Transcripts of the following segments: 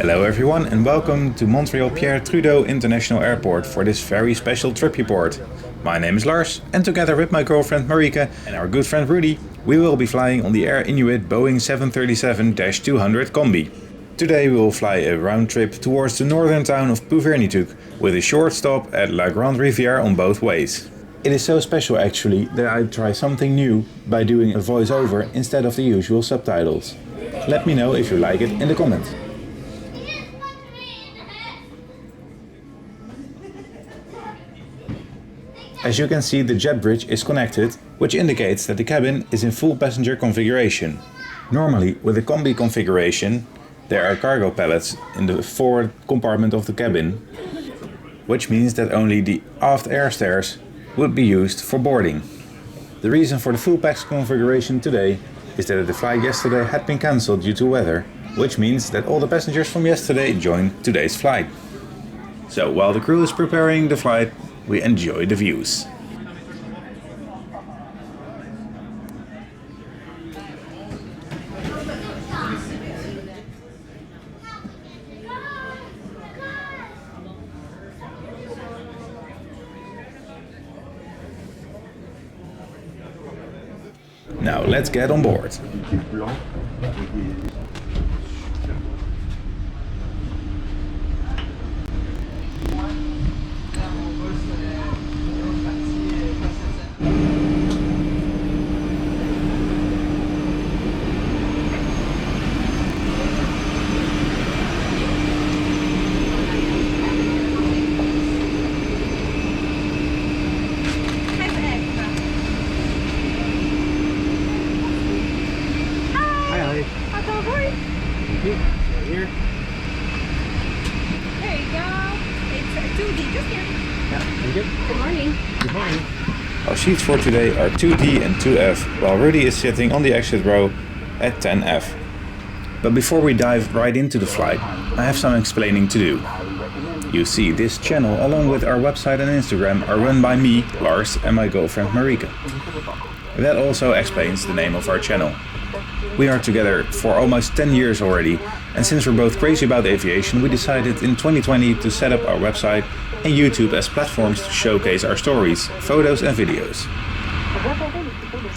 Hello everyone and welcome to Montréal-Pierre Trudeau International Airport for this very special trip report. My name is Lars and together with my girlfriend Marieke and our good friend Rudis, we will be flying on the Air Inuit Boeing 737-200 Combi. Today we will fly a round trip towards the northern town of Puvirnituq with a short stop at Grande Rivière on both ways. It is so special actually that I try something new by doing a voiceover instead of the usual subtitles. Let me know if you like it in the comments. As you can see, the jet bridge is connected, which indicates that the cabin is in full passenger configuration. Normally, with a combi configuration, there are cargo pallets in the forward compartment of the cabin, which means that only the aft air stairs would be used for boarding. The reason for the full PAX configuration today is that the flight yesterday had been cancelled due to weather, which means that all the passengers from yesterday joined today's flight. So while the crew is preparing the flight, we enjoy the views. Now let's get on board. Our seats for today are 2D and 2F, while Rudis is sitting on the exit row at 10F. But before we dive right into the flight, I have some explaining to do. You see, this channel along with our website and Instagram are run by me, Lars, and my girlfriend Marieke. That also explains the name of our channel. We are together for almost 10 years already, and since we're both crazy about aviation, we decided in 2020 to set up our website and YouTube as platforms to showcase our stories, photos and videos.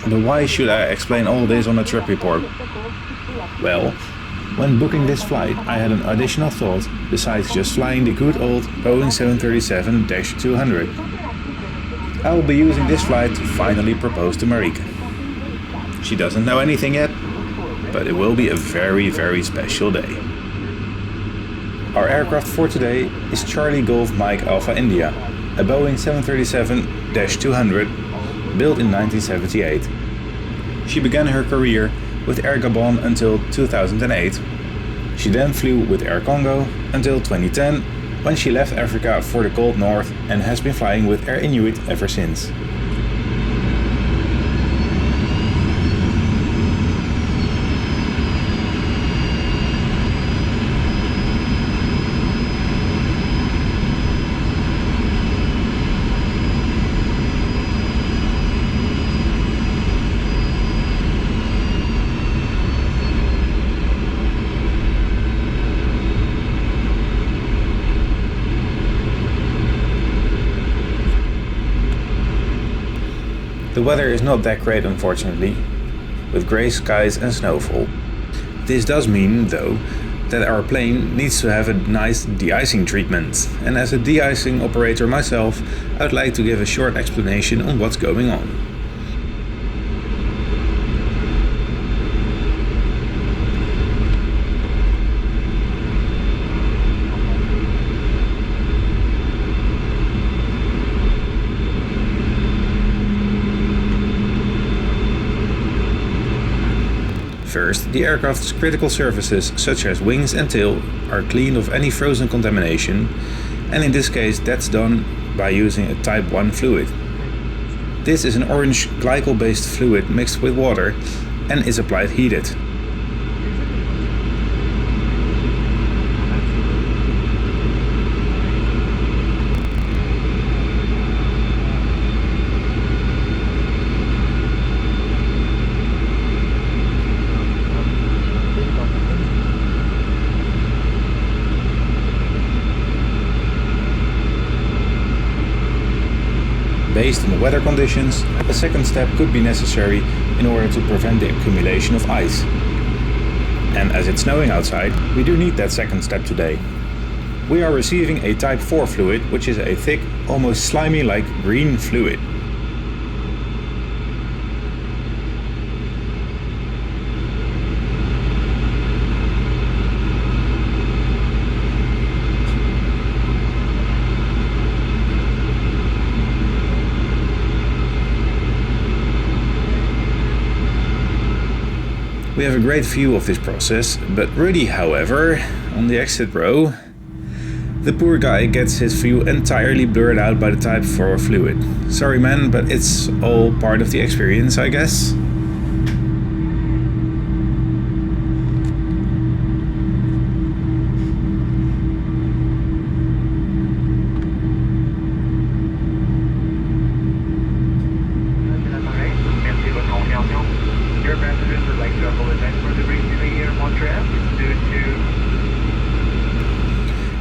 But why should I explain all this on a trip report? Well, when booking this flight, I had an additional thought besides just flying the good old Boeing 737-200. I will be using this flight to finally propose to Marieke. She doesn't know anything yet, but it will be a very, very special day. Our aircraft for today is Charlie Golf Mike Alpha India, a Boeing 737-200 built in 1978. She began her career with Air Gabon until 2008. She then flew with Air Congo until 2010, when she left Africa for the cold north and has been flying with Air Inuit ever since. The weather is not that great unfortunately, with grey skies and snowfall. This does mean, though, that our plane needs to have a nice de-icing treatment, and as a de-icing operator myself, I'd like to give a short explanation on what's going on. First, the aircraft's critical surfaces such as wings and tail are cleaned of any frozen contamination, and in this case that's done by using a Type 1 fluid. This is an orange glycol-based fluid mixed with water and is applied heated. based on the weather conditions, a second step could be necessary in order to prevent the accumulation of ice. And as it's snowing outside, we do need that second step today. We are receiving a Type 4 fluid, which is a thick, almost slimy-like green fluid. We have a great view of this process, but Rudis, however, on the exit row, the poor guy gets his view entirely blurred out by the Type 4 fluid. Sorry man, but it's all part of the experience, I guess.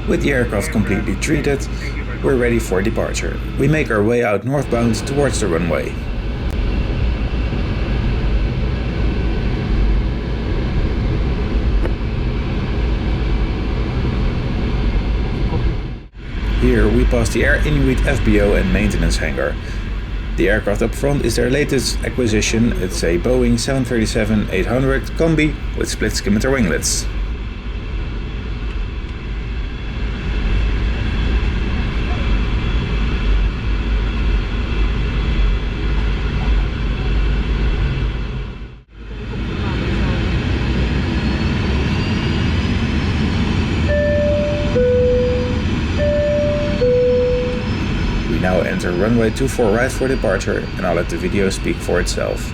With the aircraft completely treated, we're ready for departure. We make our way out northbound towards the runway. Here we pass the Air Inuit FBO and maintenance hangar. The aircraft up front is their latest acquisition. It's a Boeing 737-800 Combi with split scimitar winglets. Now enter runway 24 right for departure, and I'll let the video speak for itself.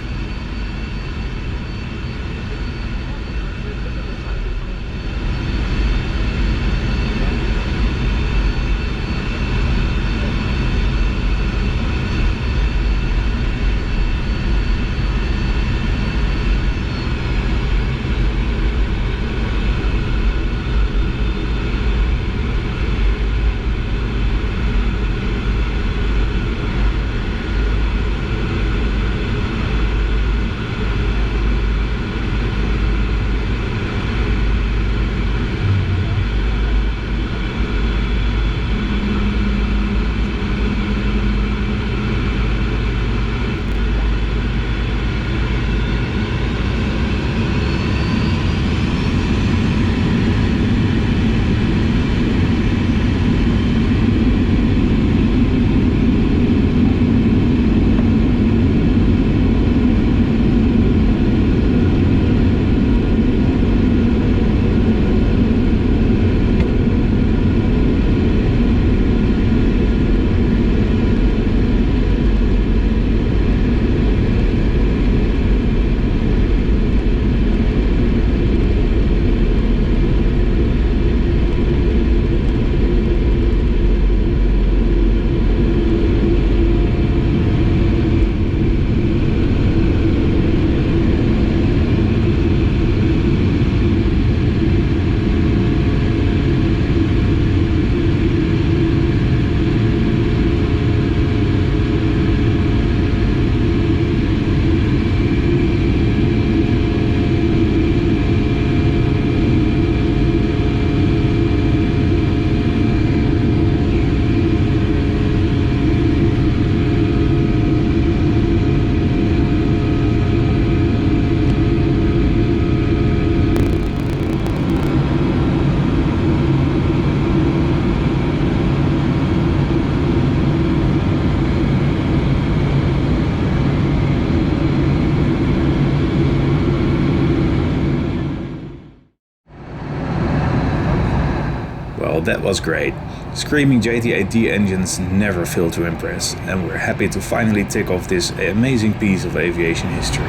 Well, that was great. Screaming JT8D engines never fail to impress, and we're happy to finally tick off this amazing piece of aviation history.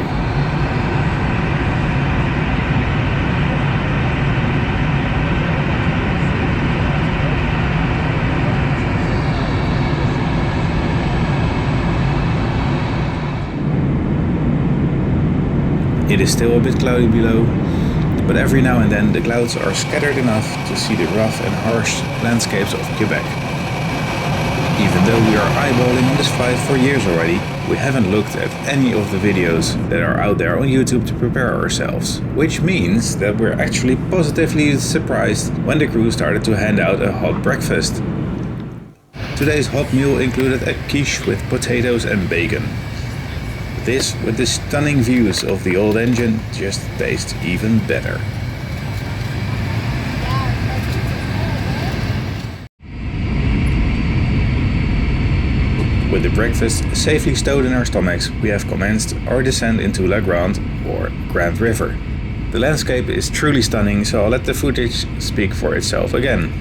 It is still a bit cloudy below, but every now and then the clouds are scattered enough to see the rough and harsh landscapes of Quebec. Even though we are eyeballing on this flight for years already, we haven't looked at any of the videos that are out there on YouTube to prepare ourselves. Which means that we're actually positively surprised when the crew started to hand out a hot breakfast. Today's hot meal included a quiche with potatoes and bacon. This, with the stunning views of the old engine, just tastes even better. With the breakfast safely stowed in our stomachs, we have commenced our descent into La Grande, or Grand River. The landscape is truly stunning, so I'll let the footage speak for itself again.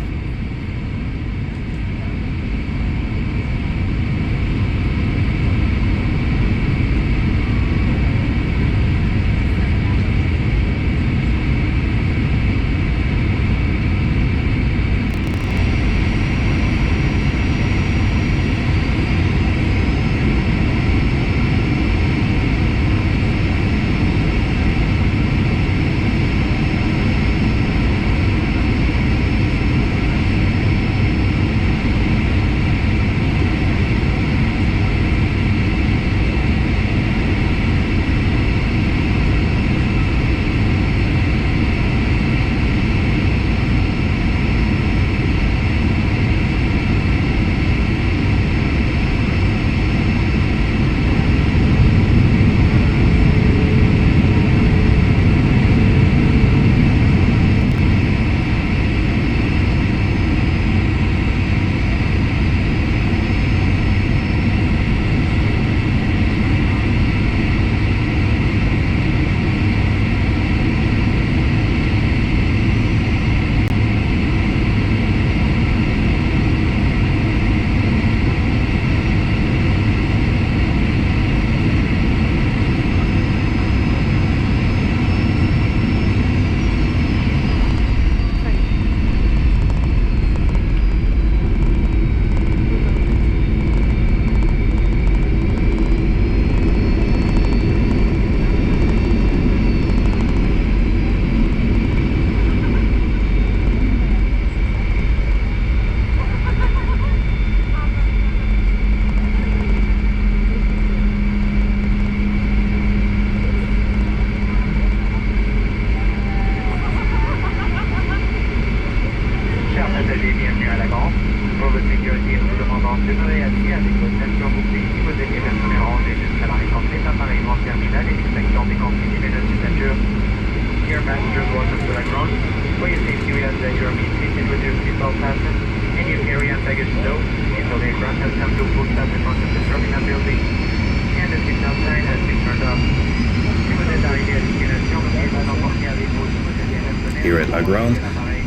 Here at La Grande,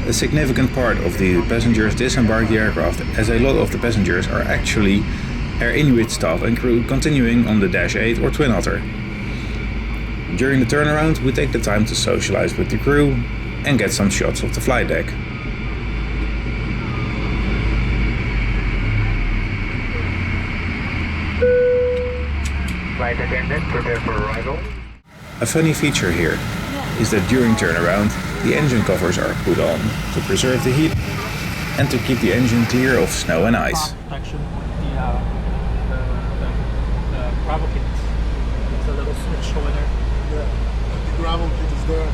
a significant part of the passengers disembark the aircraft, as a lot of the passengers are actually Air Inuit staff and crew continuing on the Dash 8 or Twin Otter. During the turnaround, we take the time to socialize with the crew and get some shots of the flight deck. Flight attendant, prepare for arrival. A funny feature here is that during turnaround, the engine covers are put on to preserve the heat and to keep the engine clear of snow and ice. Protection, the gravel kit. It's a little switch over there. Yeah, the gravel kit is there.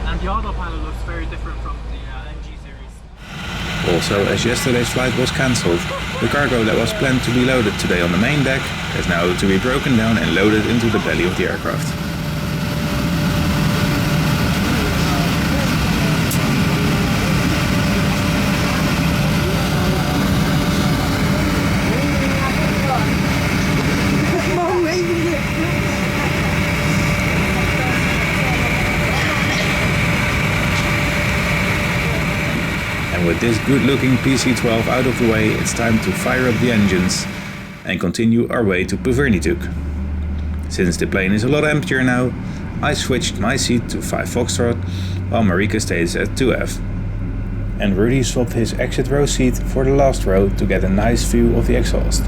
And the autopilot looks very different from the NG series. Also, as yesterday's flight was cancelled, the cargo that was planned to be loaded today on the main deck is now to be broken down and loaded into the belly of the aircraft. With this good-looking PC-12 out of the way, it's time to fire up the engines and continue our way to Puvirnituq. Since the plane is a lot emptier now, I switched my seat to 5 Foxtrot while Marieke stays at 2F. And Rudis swapped his exit row seat for the last row to get a nice view of the exhaust.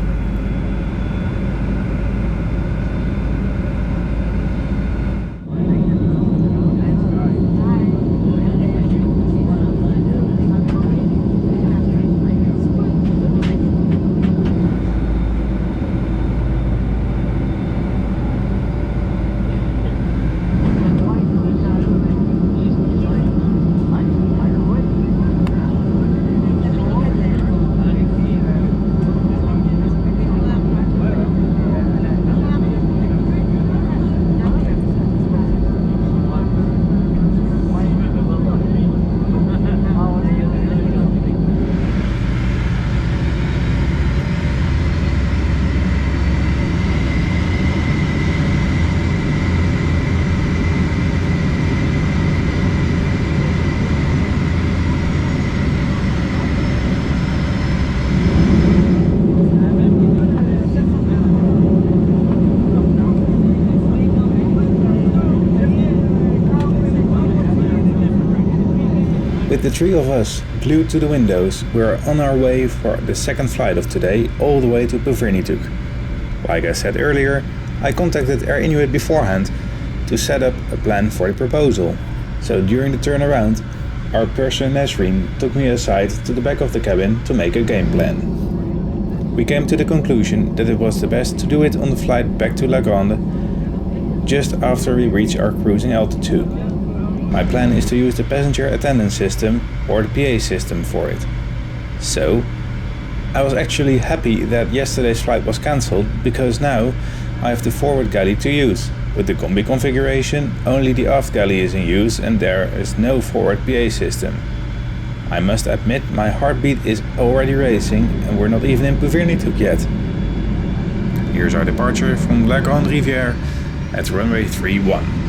With the three of us glued to the windows, we are on our way for the second flight of today, all the way to Puvirnituq. Like I said earlier, I contacted Air Inuit beforehand to set up a plan for the proposal. So during the turnaround, our person Nasreen took me aside to the back of the cabin to make a game plan. We came to the conclusion that it was the best to do it on the flight back to La Grande just after we reach our cruising altitude. My plan is to use the passenger attendance system or the PA system for it. So, I was actually happy that yesterday's flight was cancelled because now I have the forward galley to use. With the combi configuration, only the aft galley is in use and there is no forward PA system. I must admit my heartbeat is already racing and we're not even in Puvirnituq yet. Here's our departure from La Grande Rivière at runway 31.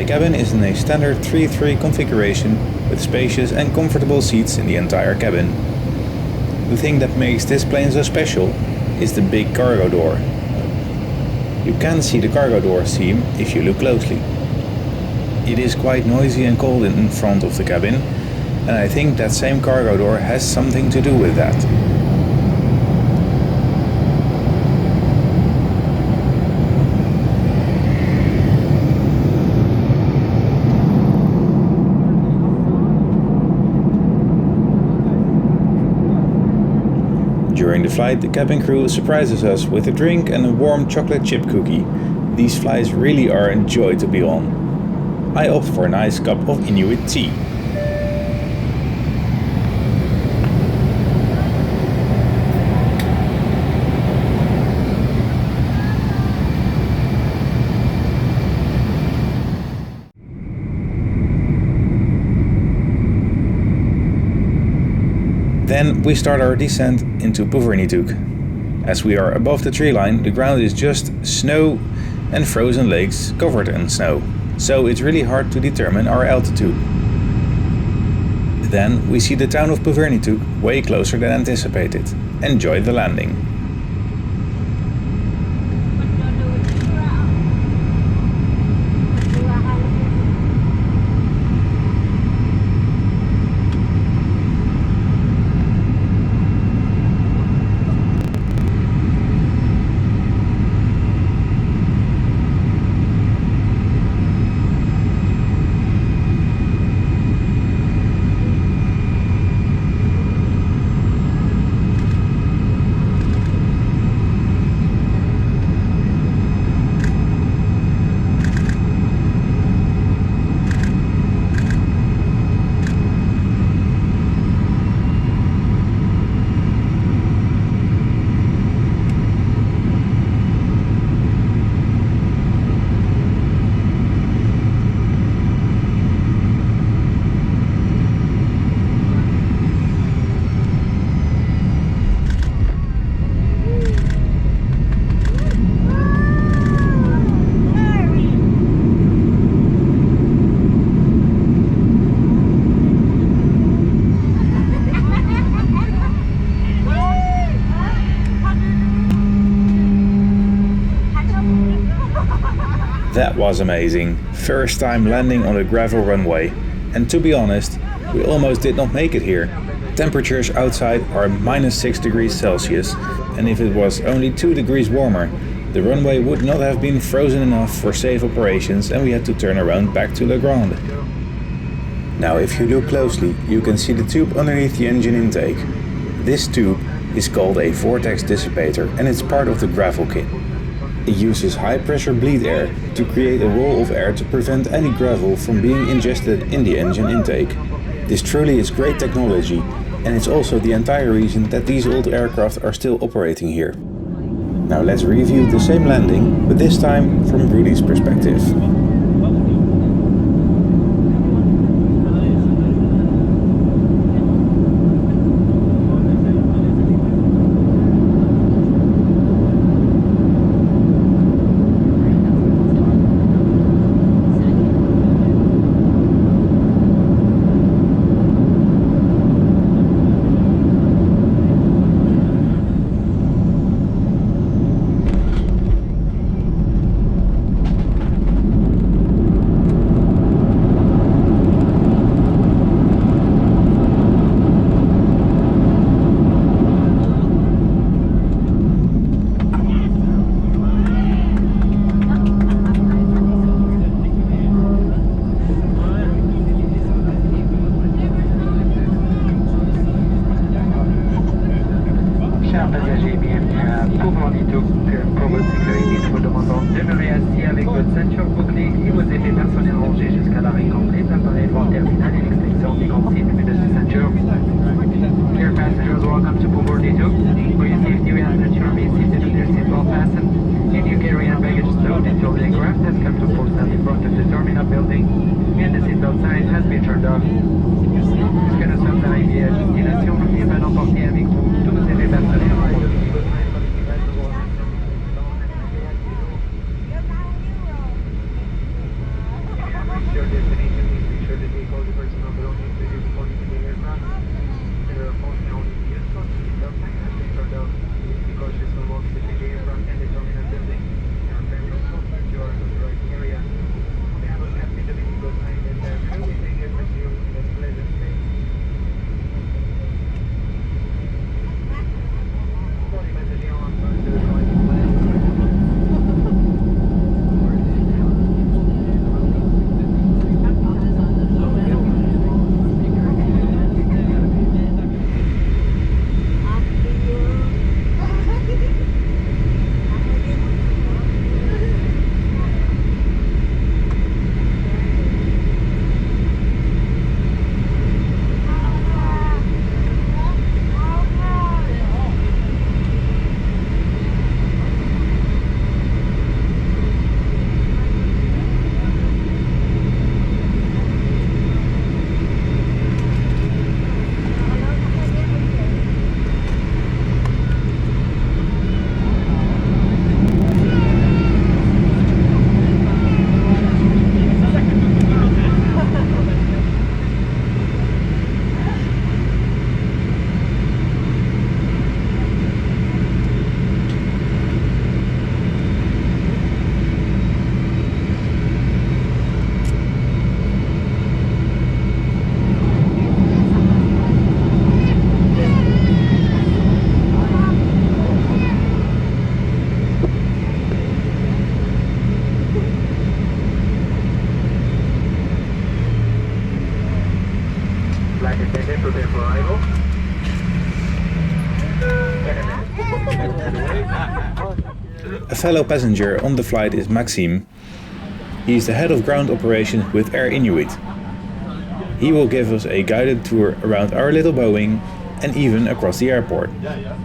cabin is in a standard 3-3 configuration with spacious and comfortable seats in the entire cabin. The thing that makes this plane so special is the big cargo door. You can see the cargo door seam if you look closely. It is quite noisy and cold in front of the cabin, and I think that same cargo door has something to do with that. flight, the cabin crew surprises us with a drink and a warm chocolate chip cookie. These flights really are a joy to be on. I opt for a nice cup of Inuit tea. Then we start our descent into Puvirnituq. As we are above the tree line, the ground is just snow and frozen lakes covered in snow, so it's really hard to determine our altitude. Then we see the town of Puvirnituq way closer than anticipated. Enjoy the landing. That was amazing. First time landing on a gravel runway. And to be honest, we almost did not make it here. Temperatures outside are -6 degrees Celsius, and if it was only 2 degrees warmer, the runway would not have been frozen enough for safe operations and we had to turn around back to Le Grande. Now if you look closely, you can see the tube underneath the engine intake. This tube is called a vortex dissipator and it's part of the gravel kit. It uses high pressure bleed air to create a wall of air to prevent any gravel from being ingested in the engine intake. This truly is great technology, and it's also the entire reason that these old aircraft are still operating here. Now let's review the same landing, but this time from Rudis' perspective. fellow passenger on the flight is Maxime. He is the head of ground operations with Air Inuit. He will give us a guided tour around our little Boeing and even across the airport.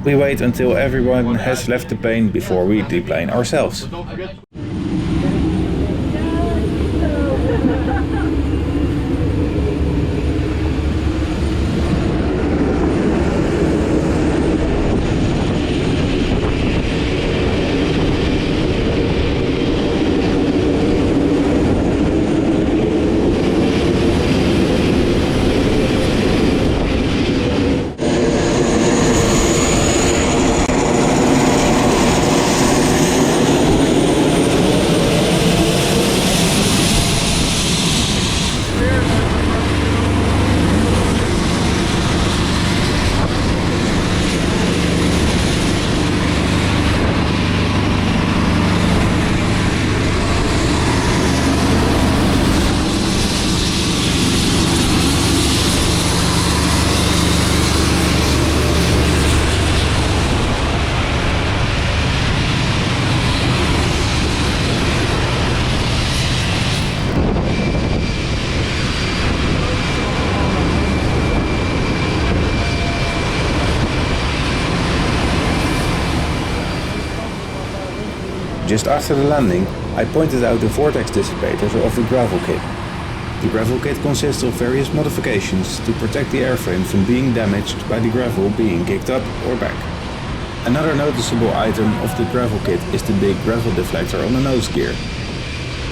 We wait until everyone has left the plane before we deplane ourselves. Just after the landing, I pointed out the vortex dissipators of the gravel kit. The gravel kit consists of various modifications to protect the airframe from being damaged by the gravel being kicked up or back. Another noticeable item of the gravel kit is the big gravel deflector on the nose gear.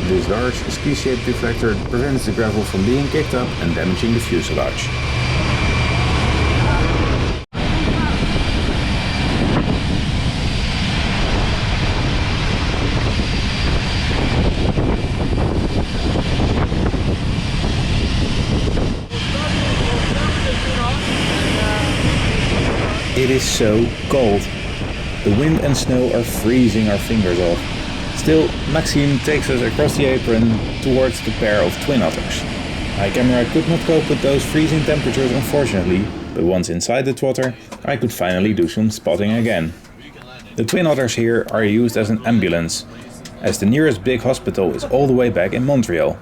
This large ski-shaped deflector prevents the gravel from being kicked up and damaging the fuselage. It is so cold. The wind and snow are freezing our fingers off. Still, Maxime takes us across the apron towards the pair of twin otters. My camera could not cope with those freezing temperatures unfortunately, but once inside the twatter, I could finally do some spotting again. The twin otters here are used as an ambulance, as the nearest big hospital is all the way back in Montreal.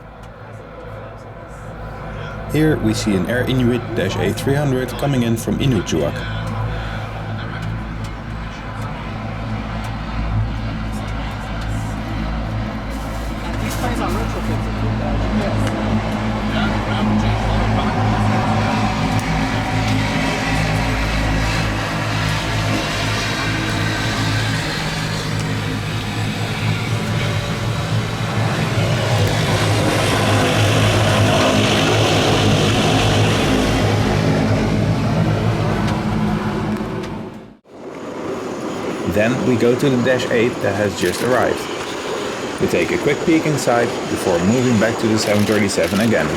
Here we see an Air Inuit -A300 coming in from Puvirnituq. Then we go to the -8 that has just arrived. We take a quick peek inside before moving back to the 737 again.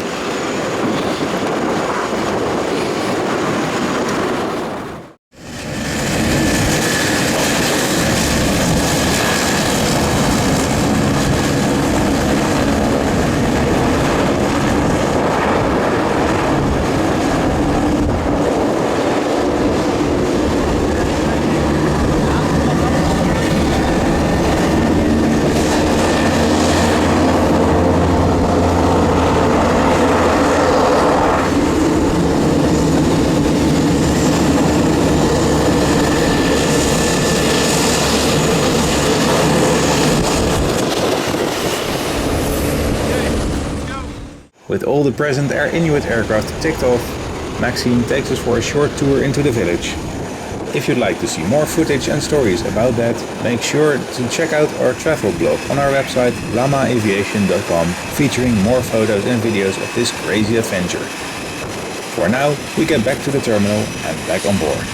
With all the present Air Inuit aircraft ticked off, Maxime takes us for a short tour into the village. If you'd like to see more footage and stories about that, make sure to check out our travel blog on our website lamaaviation.com, featuring more photos and videos of this crazy adventure. For now, we get back to the terminal and back on board.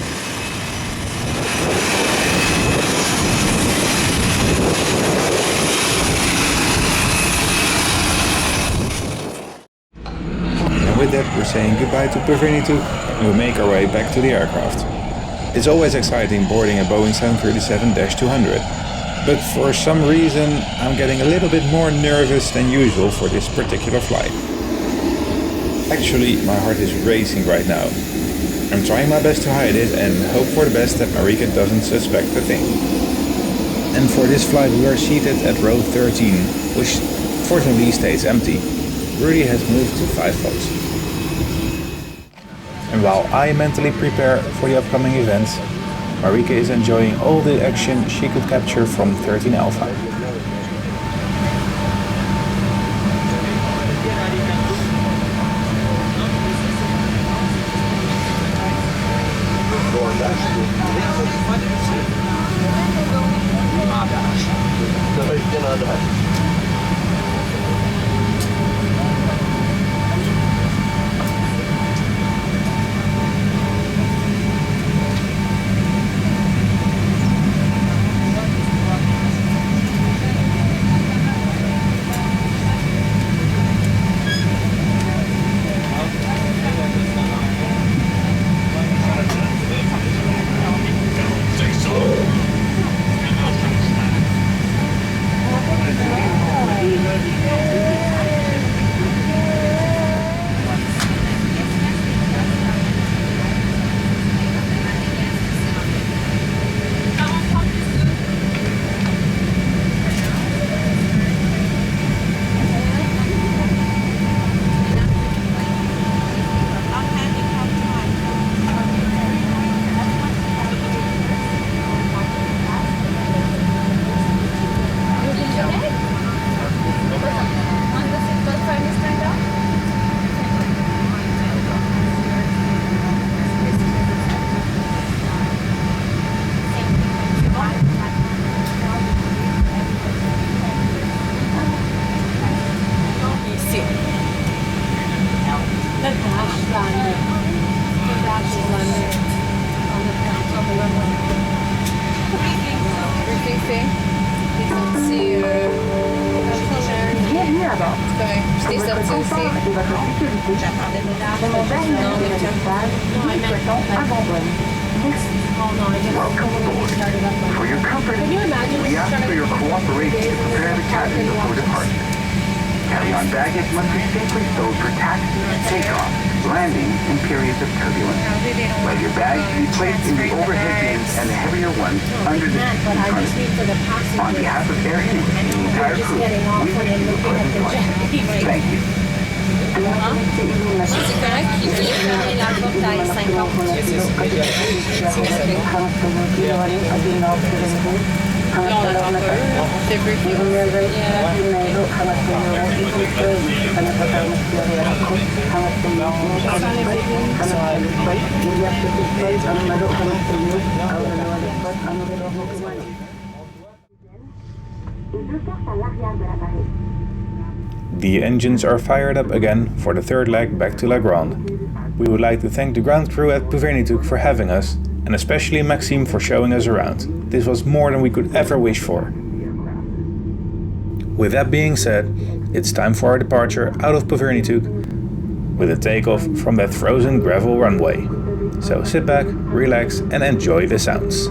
With that, we're saying goodbye to Puvirnituq and we make our way back to the aircraft. It's always exciting boarding a Boeing 737-200, but for some reason I'm getting a little bit more nervous than usual for this particular flight. Actually, my heart is racing right now. I'm trying my best to hide it and hope for the best that Marieke doesn't suspect a thing. And for this flight we are seated at row 13, which fortunately stays empty. Rudy has moved to 5 votes. And while I mentally prepare for the upcoming events, Marieke is enjoying all the action she could capture from 13 Alpha. For your comfort, we ask for your cooperation to prepare the cabin before departure. Carry-on baggage must be safely stowed for taxi, takeoff, landing, and periods of turbulence. Let your bags be placed in the overhead bins and the heavier ones under the seat in front of you. On behalf of Air Inuit and the entire crew, we wish you a pleasant flight. Thank you. C'est correct qu'il vient fermer la porte à 50. The engines are fired up again for the third leg back to La Grande. We would like to thank the ground crew at Puvirnituq for having us, and especially Maxime for showing us around. This was more than we could ever wish for. With that being said, it's time for our departure out of Puvirnituq with a takeoff from that frozen gravel runway. So sit back, relax and enjoy the sounds.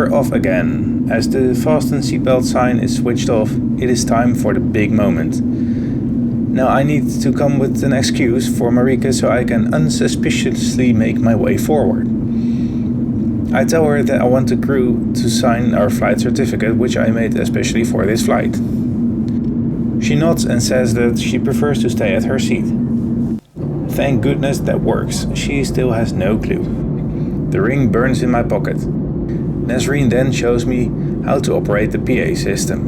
we're off again. As the fasten seatbelt sign is switched off, it is time for the big moment. Now I need to come with an excuse for Marieke so I can unsuspiciously make my way forward. I tell her that I want the crew to sign our flight certificate, which I made especially for this flight. She nods and says that she prefers to stay at her seat. Thank goodness that works. She still has no clue. The ring burns in my pocket. Nazreen then shows me how to operate the PA system.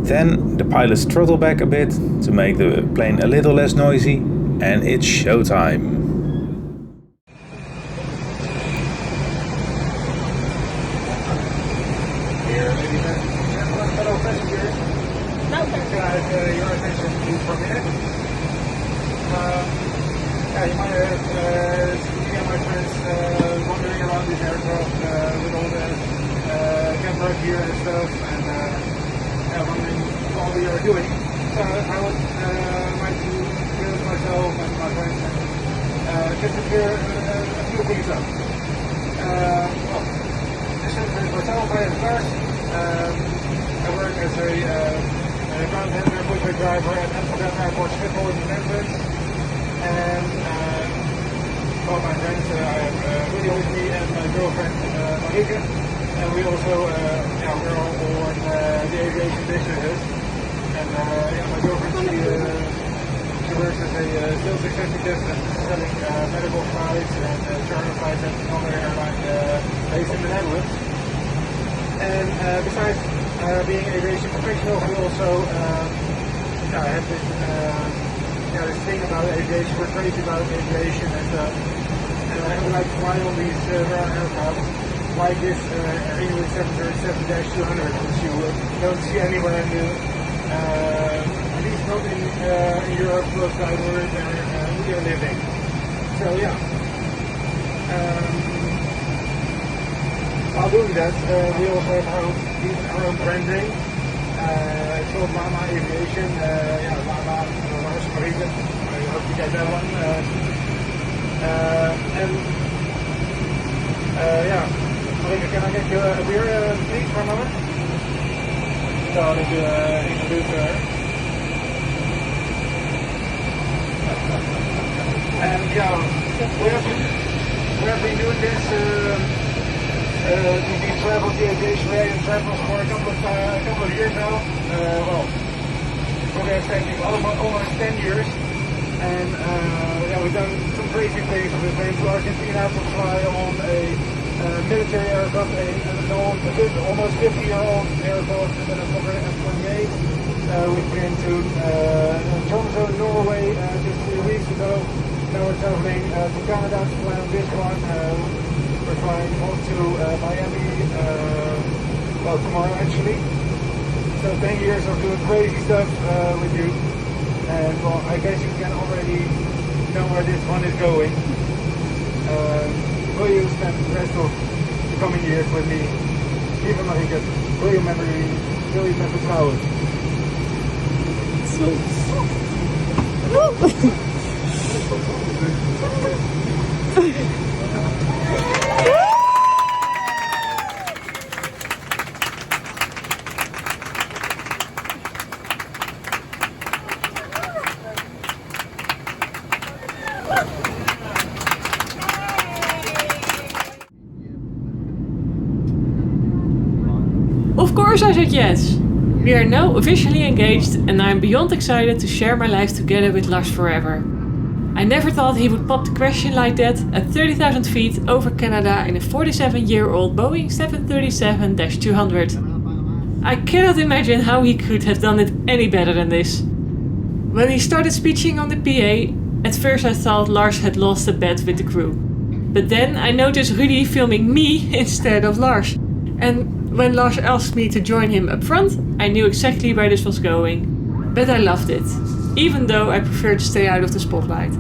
Then the pilots throttle back a bit to make the plane a little less noisy, and it's showtime. Here, ladies and gentlemen, fellow passengers. Can I have your attention please for a minute? You might have seen me and my friends wandering around this aircraft with all the camera gear and stuff, and wondering what we are doing. So I would like to introduce myself and my friends and just to clear a few things up. Well, just to introduce myself, I am Lars. I work as a ground handler, Pushback driver at Amsterdam Airport Schiphol in the Netherlands. And well, my friends, I have Rudis with me and my girlfriend Marieke. And we also, we're all on the aviation business. And my girlfriend, she works as a sales executive and selling medical flights and charter flights at another airline based in the Netherlands. And besides being aviation professionals, we also have this thing about aviation. We're crazy about aviation, and we like to fly on these rare aircraft like this Inuit 737-200, which you don't see anywhere new. At least not in Europe, close by where we are living. So yeah. While doing that, we also have our own branding. It's called LaMa Aviation. LaMa, Lars Marieke. I hope you get that one. Marieke, can I get you a beer, please, for a moment? So I'll need to introduce her. And we have been doing this. We've traveled the aviation radio travels for a couple of years now. Probably expecting almost 10 years. And we've done some crazy things. We've been to Argentina to fly on a military aircraft, an almost 50-year-old aircraft, and then a F-28. We've been to Tromsø, Norway just 3 weeks ago. Now we're traveling to Canada to fly on this one. We're flying on to Miami, tomorrow actually. So 10 years of doing crazy stuff with you. And well, I guess you can already know where this one is going. Will you spend the rest of the coming years with me? Lieve Marieke, will you met vertrouwen? Of course I said yes! We are now officially engaged and I am beyond excited to share my life together with Lars forever. I never thought he would pop the question like that at 30,000 feet over Canada in a 47-year-old Boeing 737-200. I cannot imagine how he could have done it any better than this. When he started speeching on the PA, at first I thought Lars had lost a bet with the crew. But then I noticed Rudis filming me instead of Lars. And when Lars asked me to join him up front, I knew exactly where this was going. But I loved it, even though I prefer to stay out of the spotlight.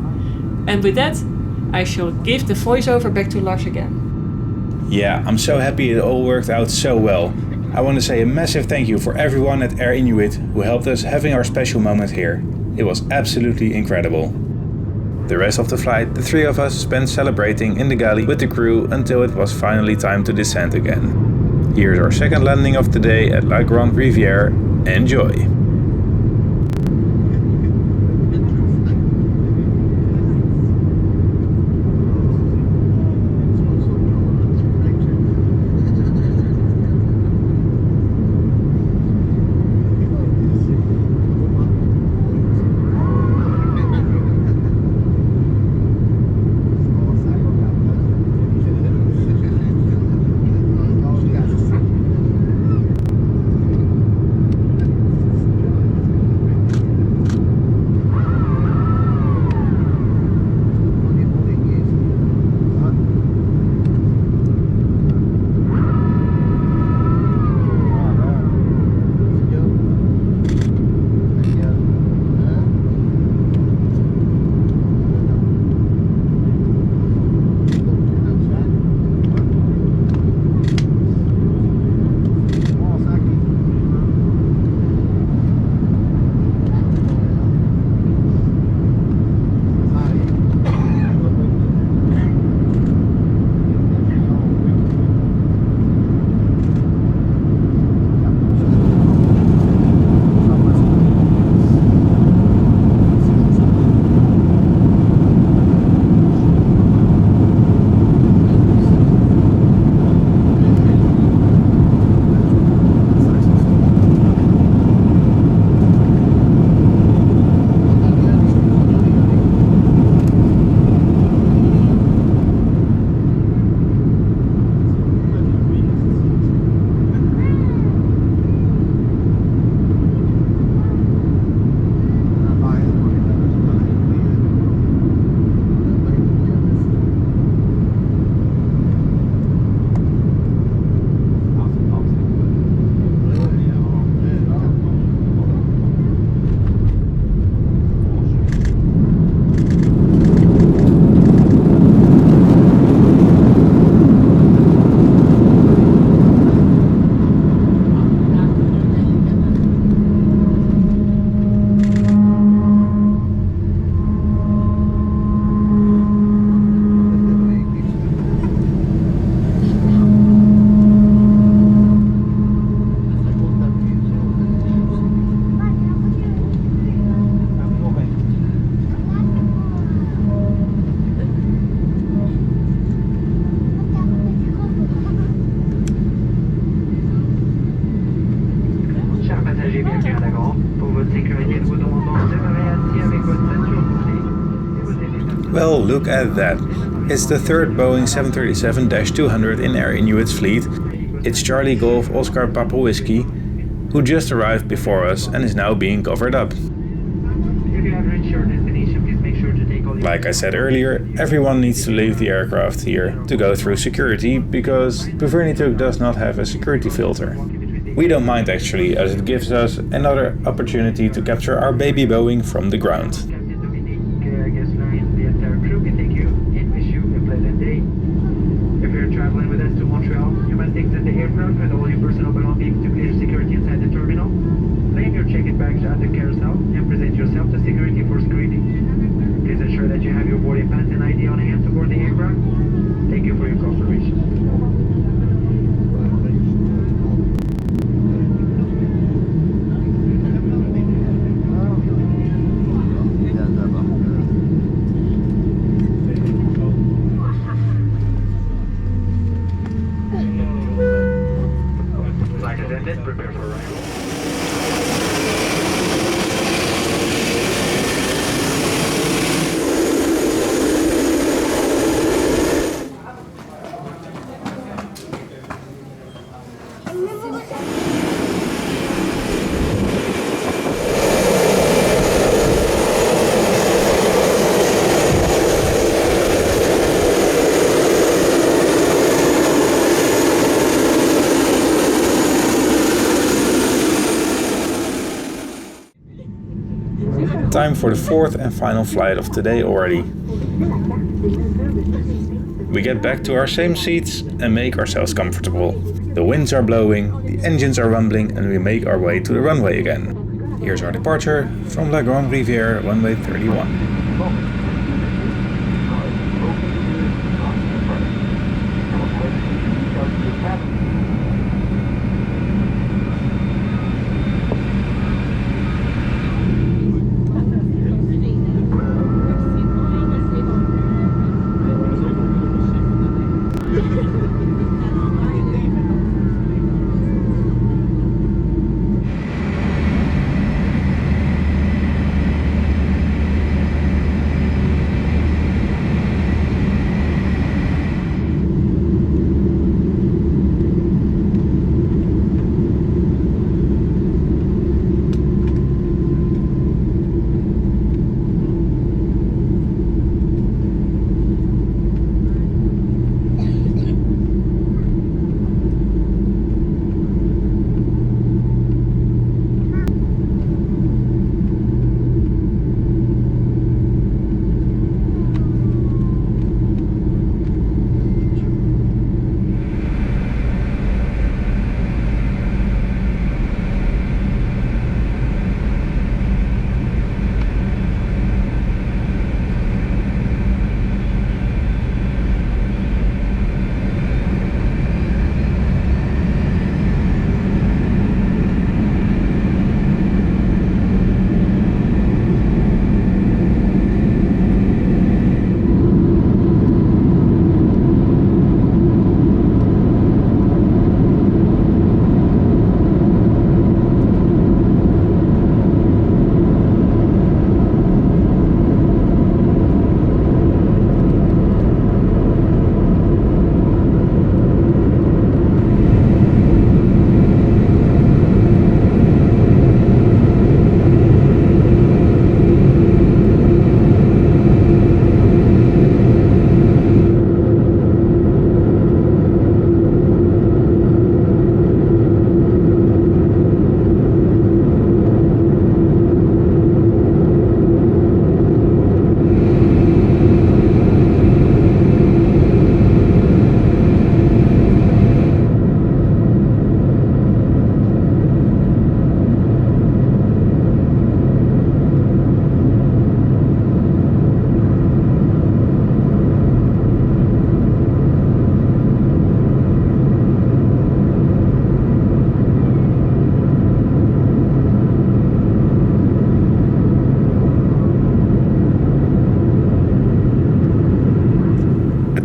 And with that, I shall give the voiceover back to Lars again. Yeah, I'm so happy it all worked out so well. I want to say a massive thank you for everyone at Air Inuit who helped us having our special moment here. It was absolutely incredible. The rest of the flight, the three of us spent celebrating in the galley with the crew until it was finally time to descend again. Here's our second landing of the day at Grande Rivière. Enjoy! Well, look at that. It's the third Boeing 737-200 in Air Inuit's fleet. It's Charlie Golf Oscar Papa Whiskey, who just arrived before us and is now being covered up. Like I said earlier, everyone needs to leave the aircraft here to go through security because Puvirnituq does not have a security filter. We don't mind actually, as it gives us another opportunity to capture our baby Boeing from the ground. If you're traveling with us to Montreal, you must exit the aircraft with all your personal belongings to clear security inside the terminal. Leave your check-in bags at the carousel and present yourself to security for screening. Please ensure that you have your boarding pass and ID on hand to board the aircraft. Thank you for your cooperation. Prepare for arrival. Time for the fourth and final flight of today already. We get back to our same seats and make ourselves comfortable. The winds are blowing, the engines are rumbling, and we make our way to the runway again. Here's our departure from Grande Rivière, runway 31.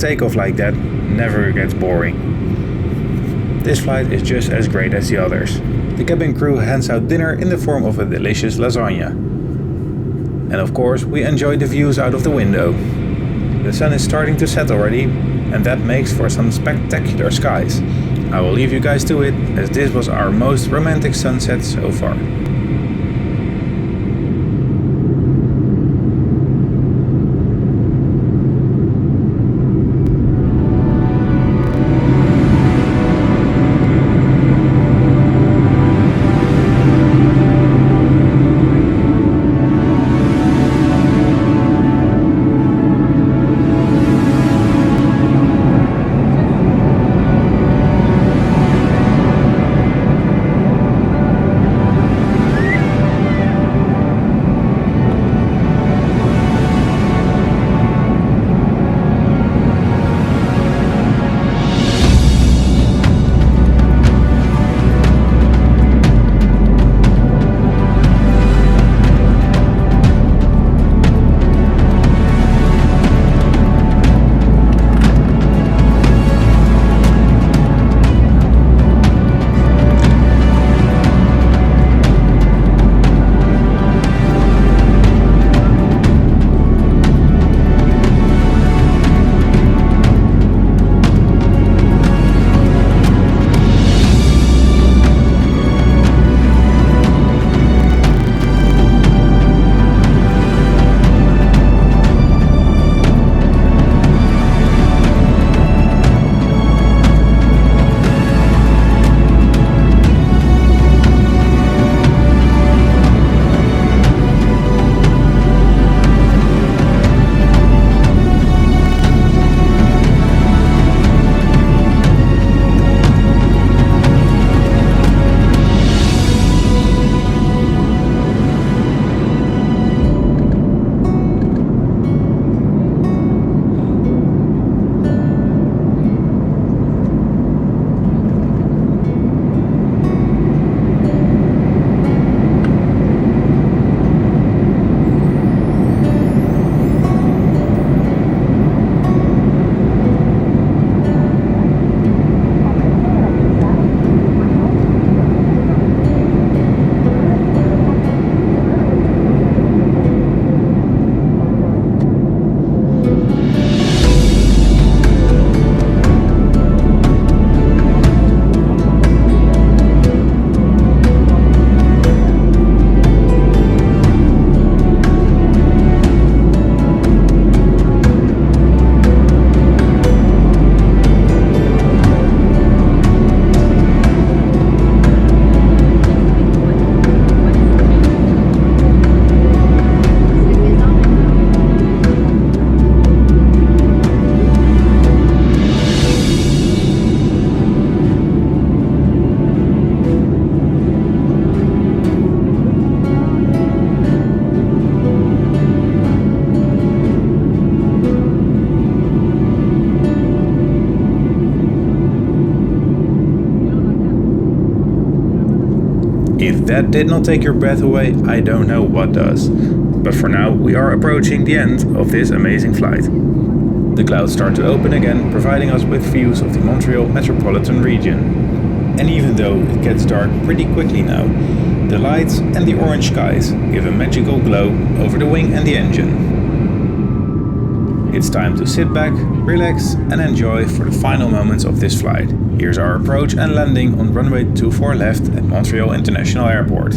takeoff like that never gets boring. This flight is just as great as the others. The cabin crew hands out dinner in the form of a delicious lasagna. And of course, we enjoy the views out of the window. The sun is starting to set already, and that makes for some spectacular skies. I will leave you guys to it, as this was our most romantic sunset so far. If that did not take your breath away, I don't know what does. But for now, we are approaching the end of this amazing flight. The clouds start to open again, providing us with views of the Montreal metropolitan region. And even though it gets dark pretty quickly now, the lights and the orange skies give a magical glow over the wing and the engine. It's time to sit back, relax and enjoy for the final moments of this flight. Here's our approach and landing on runway 24 left at Montreal International Airport.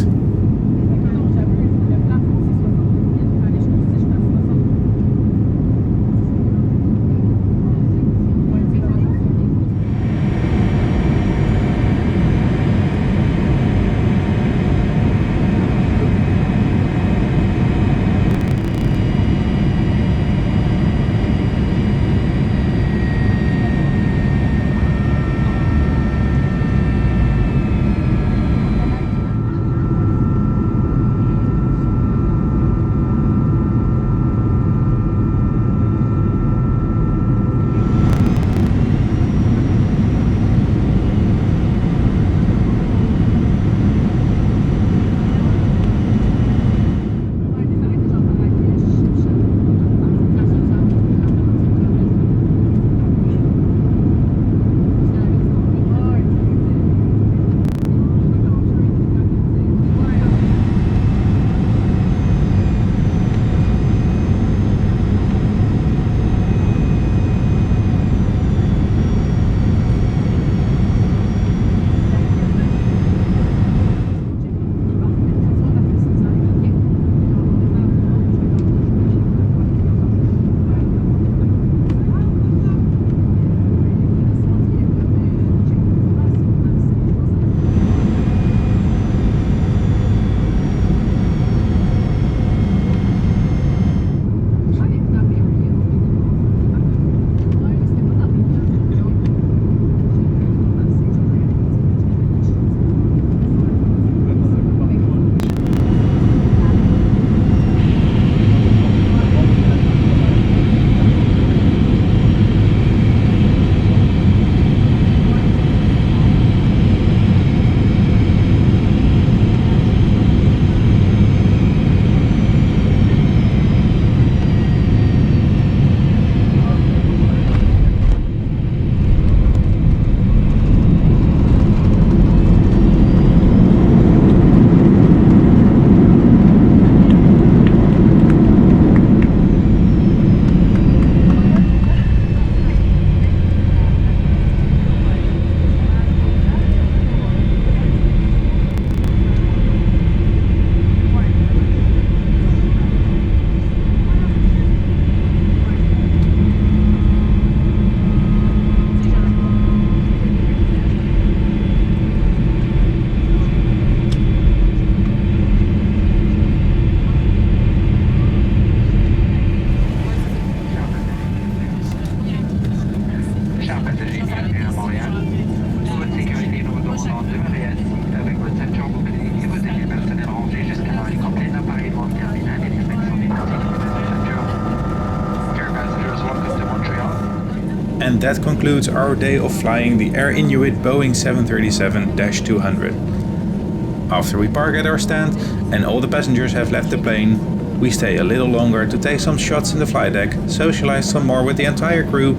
And that concludes our day of flying the Air Inuit Boeing 737-200. After we park at our stand and all the passengers have left the plane, we stay a little longer to take some shots in the flight deck, socialize some more with the entire crew,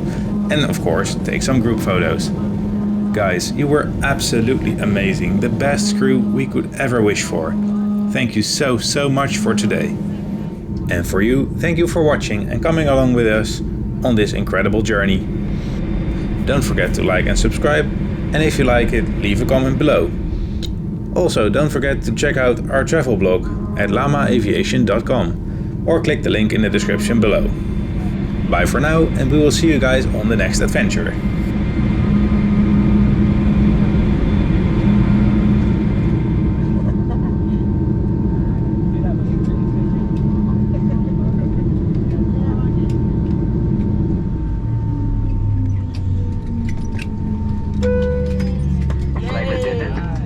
and of course take some group photos. Guys, you were absolutely amazing, the best crew we could ever wish for. Thank you so much for today. And for you, thank you for watching and coming along with us on this incredible journey. Don't forget to like and subscribe, and if you like it, leave a comment below. Also, don't forget to check out our travel blog at lamaaviation.com or click the link in the description below. Bye for now, and we will see you guys on the next adventure.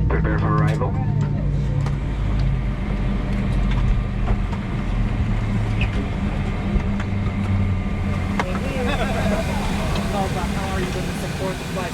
Prepare for arrival. How are you going to support the flight?